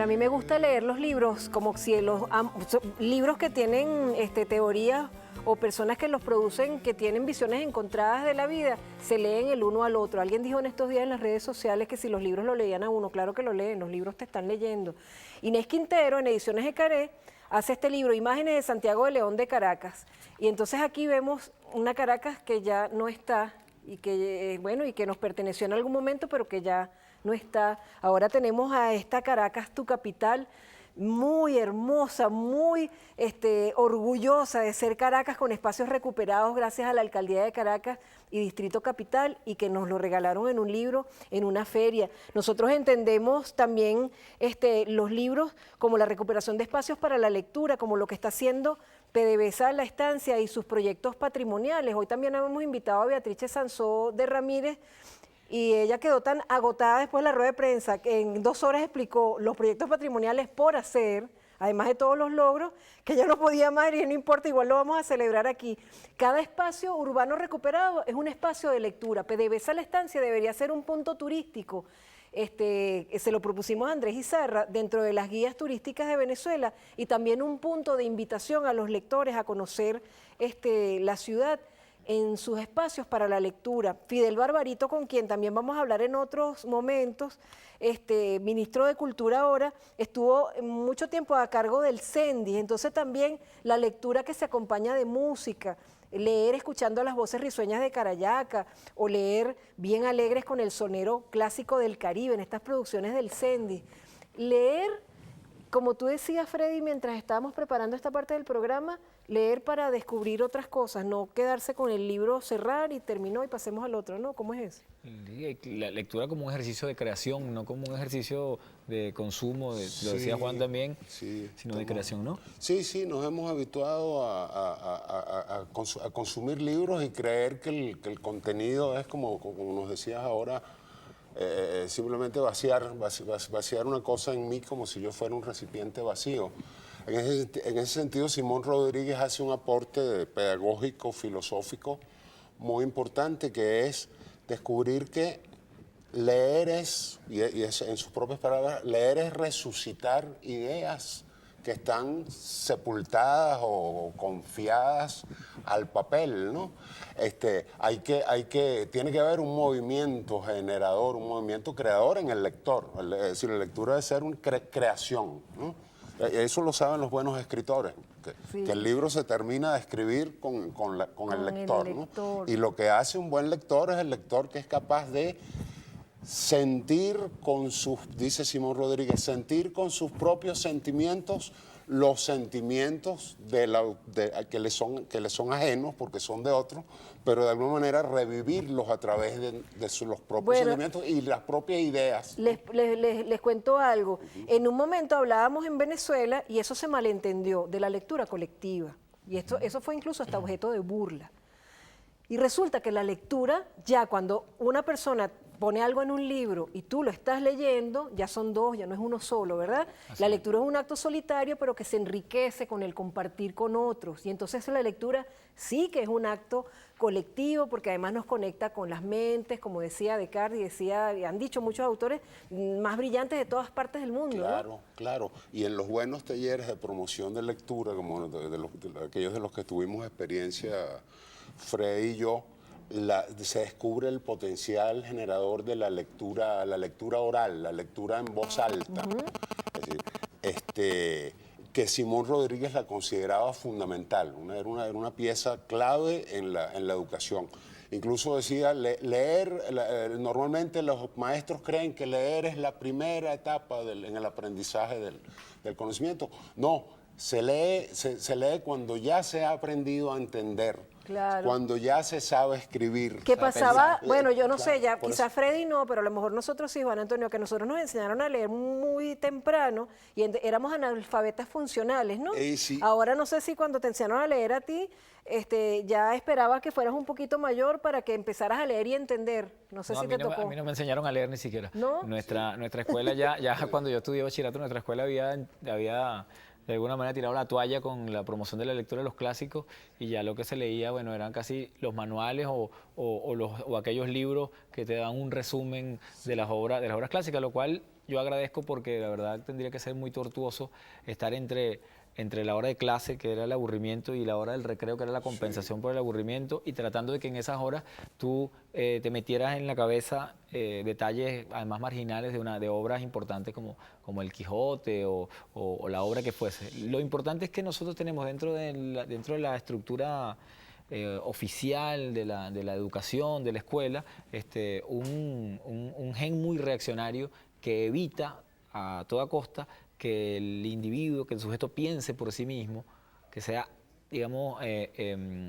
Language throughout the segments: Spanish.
a mí me gusta leer los libros como si libros que tienen teorías o personas que los producen, que tienen visiones encontradas de la vida, se leen el uno al otro. Alguien dijo en estos días en las redes sociales que si los libros lo leían a uno, claro que lo leen, los libros te están leyendo. Inés Quintero, en Ediciones Ecaré, hace este libro, Imágenes de Santiago de León de Caracas. Y entonces aquí vemos una Caracas que ya no está y que, bueno, y que nos perteneció en algún momento, pero que ya no está. Ahora tenemos a esta Caracas, tu capital, muy hermosa, muy orgullosa de ser Caracas, con espacios recuperados gracias a la Alcaldía de Caracas y Distrito Capital, y que nos lo regalaron en un libro, en una feria. Nosotros entendemos también los libros como la recuperación de espacios para la lectura, como lo que está haciendo PDVSA La Estancia y sus proyectos patrimoniales. Hoy también hemos invitado a Beatrice Sansó de Ramírez, y ella quedó tan agotada después de la rueda de prensa que en 2 horas explicó los proyectos patrimoniales por hacer, además de todos los logros, que ella no podía más y no importa, igual lo vamos a celebrar aquí. Cada espacio urbano recuperado es un espacio de lectura. PDVSA La Estancia debería ser un punto turístico. Se lo propusimos a Andrés Izarra dentro de las guías turísticas de Venezuela, y también un punto de invitación a los lectores a conocer la ciudad en sus espacios para la lectura. Fidel Barbarito, con quien también vamos a hablar en otros momentos, ministro de Cultura ahora, estuvo mucho tiempo a cargo del CENDI, entonces también la lectura que se acompaña de música, leer escuchando las voces risueñas de Carayaca, o leer bien alegres con el sonero clásico del Caribe en estas producciones del CENDI. Leer, como tú decías, Freddy, mientras estábamos preparando esta parte del programa, leer para descubrir otras cosas, no quedarse con el libro, cerrar y terminó y pasemos al otro, ¿no? ¿Cómo es eso? La lectura como un ejercicio de creación, no como un ejercicio de consumo, lo decía Juan también, sino de creación, ¿no? Sí, sí, nos hemos habituado a consumir libros y creer que el contenido es como nos decías ahora, simplemente vaciar una cosa en mí como si yo fuera un recipiente vacío. En ese sentido, Simón Rodríguez hace un aporte pedagógico, filosófico, muy importante, que es descubrir que leer es, y es, en sus propias palabras, leer es resucitar ideas que están sepultadas o confiadas al papel, ¿no? Tiene que haber un movimiento generador, un movimiento creador en el lector. Es decir, la lectura debe ser una creación, ¿no? Eso lo saben los buenos escritores, que el libro se termina de escribir con el lector, ¿no? Y lo que hace un buen lector es el lector que es capaz de sentir dice Simón Rodríguez, sentir con sus propios sentimientos los sentimientos que le son ajenos porque son de otros, pero de alguna manera revivirlos a través de los propios sentimientos y las propias ideas. Les cuento algo. En un momento hablábamos en Venezuela y eso se malentendió, de la lectura colectiva. Y eso fue incluso hasta objeto de burla. Y resulta que la lectura, ya cuando una persona pone algo en un libro y tú lo estás leyendo, ya son 2, ya no es uno solo, ¿verdad? La lectura es un acto solitario, pero que se enriquece con el compartir con otros. Y entonces la lectura sí que es un acto colectivo, porque además nos conecta con las mentes, como decía Descartes, han dicho muchos autores más brillantes de todas partes del mundo. Claro, ¿no? claro. Y en los buenos talleres de promoción de lectura, como aquellos de los que tuvimos experiencia, Fred y yo, se descubre el potencial generador de la lectura oral, la lectura en voz alta. Es decir, que Simón Rodríguez la consideraba fundamental, era una pieza clave en la educación. Incluso decía, normalmente los maestros creen que leer es la primera etapa en el aprendizaje del conocimiento. No, se lee cuando ya se ha aprendido a entender. Claro. Cuando ya se sabe escribir. ¿Qué pasaba? Bueno, yo no sé, ya quizás Freddy no, pero a lo mejor nosotros sí, Juan Antonio, que nosotros nos enseñaron a leer muy temprano y éramos analfabetas funcionales, ¿no? Sí. Ahora no sé si cuando te enseñaron a leer a ti, ya esperabas que fueras un poquito mayor para que empezaras a leer y entender. No sé si te tocó. A mí no me enseñaron a leer ni siquiera. ¿No? Nuestra escuela ya cuando yo estudié bachillerato, nuestra escuela había de alguna manera tirado la toalla con la promoción de la lectura de los clásicos, y ya lo que se leía, bueno, eran casi los manuales o aquellos libros que te dan un resumen de las obras clásicas, lo cual yo agradezco porque la verdad tendría que ser muy tortuoso estar entre la hora de clase, que era el aburrimiento, y la hora del recreo, que era la compensación por el aburrimiento, y tratando de que en esas horas tú te metieras en la cabeza detalles además marginales de obras importantes como El Quijote o la obra que fuese. Lo importante es que nosotros tenemos dentro de la estructura oficial de la educación, de la escuela, un gen muy reaccionario que evita a toda costa que el individuo, que el sujeto piense por sí mismo, que sea, digamos,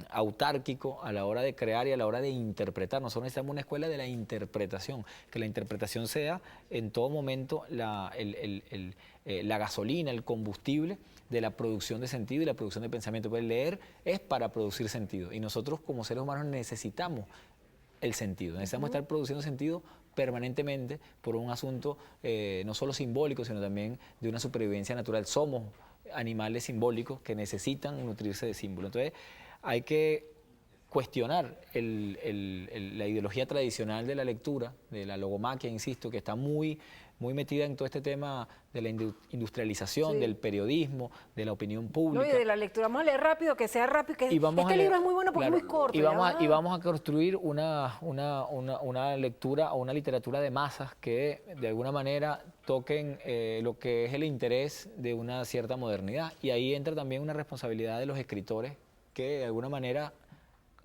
autárquico a la hora de crear y a la hora de interpretar. Nosotros necesitamos una escuela de la interpretación, que la interpretación sea en todo momento la gasolina, el combustible de la producción de sentido y la producción de pensamiento. Pues leer es para producir sentido, y nosotros como seres humanos necesitamos el sentido, necesitamos estar produciendo sentido permanentemente por un asunto no solo simbólico, sino también de una supervivencia natural. Somos animales simbólicos que necesitan nutrirse de símbolos. Entonces hay que cuestionar la ideología tradicional de la lectura, de la logomaquia, insisto, que está muy metida en todo este tema de la industrialización, sí, del periodismo, de la opinión pública. No, y de la lectura, vamos a leer rápido, que sea rápido, que este libro es muy bueno porque claro, es muy corto. Y vamos a construir una lectura o una literatura de masas que de alguna manera toquen lo que es el interés de una cierta modernidad. Y ahí entra también una responsabilidad de los escritores que de alguna manera,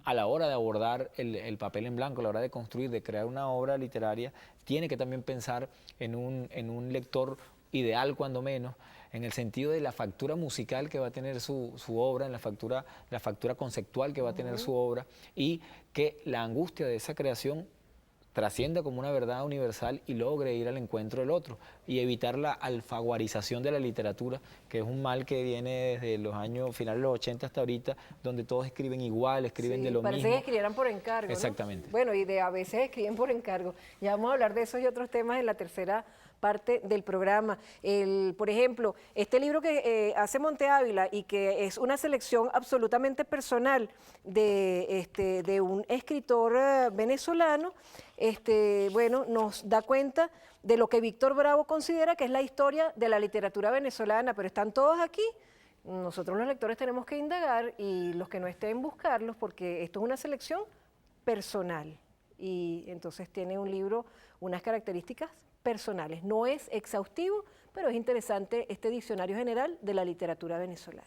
a la hora de abordar el papel en blanco, a la hora de construir, de crear una obra literaria, tiene que también pensar en un lector ideal, cuando menos, en el sentido de la factura musical que va a tener su obra, en la factura conceptual que va a tener su obra, y que la angustia de esa creación trascienda como una verdad universal y logre ir al encuentro del otro y evitar la alfaguarización de la literatura, que es un mal que viene desde los años finales de los 80 hasta ahorita, donde todos escriben igual, escriben de lo mismo. Parece que escribieran por encargo, Exactamente. ¿no? Bueno, y a veces escriben por encargo. Ya vamos a hablar de esos y otros temas en la tercera parte del programa. Por ejemplo, este libro que hace Monte Ávila y que es una selección absolutamente personal de un escritor venezolano, bueno, nos da cuenta de lo que Víctor Bravo considera que es la historia de la literatura venezolana, pero están todos aquí. Nosotros los lectores tenemos que indagar y los que no estén buscarlos, porque esto es una selección personal y entonces tiene un libro unas características personales. No es exhaustivo, pero es interesante este diccionario general de la literatura venezolana.